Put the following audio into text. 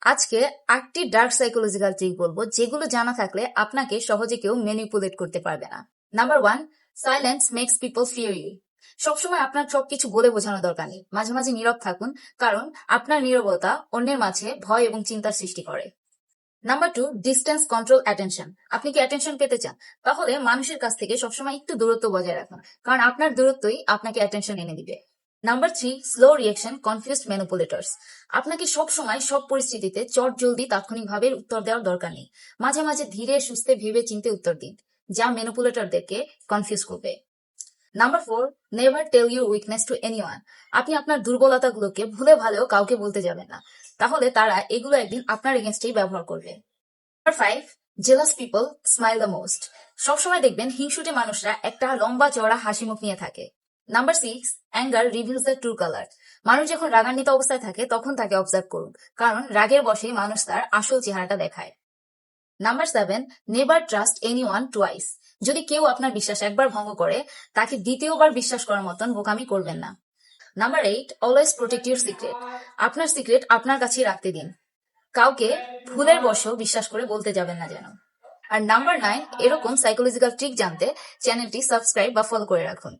আজকে 8টি dark psychological trick বলবো যেগুলো জানা থাকলে আপনাকে সহজে কেউ ম্যানিপুলেট করতে পারবে না। Number 1, silence makes people fear you. সবসময় আপনার সবকিছু বলে বোঝানো দরকার নেই, মাঝে মাঝে নীরব থাকুন, কারণ আপনার নীরবতা অন্যের মাঝে ভয় এবং চিন্তার সৃষ্টি করে। Number 2, distance control attention. আপনি কি অ্যাটেনশন পেতে চান? তাহলে মানুষের কাছ থেকে সবসময় একটু দূরত্ব বজায় রাখুন, কারণ আপনার দূরত্বই আপনাকে অ্যাটেনশন এনে দিবে। Number 3, slow reaction confused manipulators. আপনাকে সব সময় সব পরিস্থিতিতে চট জলদি তাৎক্ষণিকভাবে উত্তর দেওয়ার দরকার নেই, মাঝে মাঝে ধীরে সুস্থে ভেবে চিন্তে উত্তর দিন, যা ম্যানিপুলেটরদেরকে কনফিউজ করবে। Number 4, never tell your weakness to anyone. আপনি আপনার দুর্বলতাগুলোকে ভুলে ভালেও কাউকে বলতে যাবেন না, তাহলে তারা এগুলো একদিন আপনার এগেনস্টেই ব্যবহার করবে। Number 5, jealous people smile the most. সবসময় দেখবেন হিংসুটে মানুষরা একটা লম্বা চওড়া হাসি মুখ নিয়ে থাকে। Number 6, anger reveals the true colour. মানুষ যখন রাগান্বিত অবস্থায় থাকে তখন তাকে অবজার্ভ করুন, কারণ রাগের বশেই মানুষ তার আসল চেহারাটা দেখায়। Number 7, never trust anyone twice. যদি কেউ আপনার বিশ্বাস একবার ভঙ্গ করে, তাকে দ্বিতীয়বার বিশ্বাস করার মতন বোকামি করবেন না। Number 8, always protect your secret. আপনার সিক্রেট আপনার কাছেই রাখতে দিন, কাউকে ভুলের বশেও বিশ্বাস করে বলতে যাবেন না যেন। আর নাম্বার 9, এরকম সাইকোলজিক্যাল ট্রিক জানতে চ্যানেলটি সাবস্ক্রাইব বা ফলো করে রাখুন।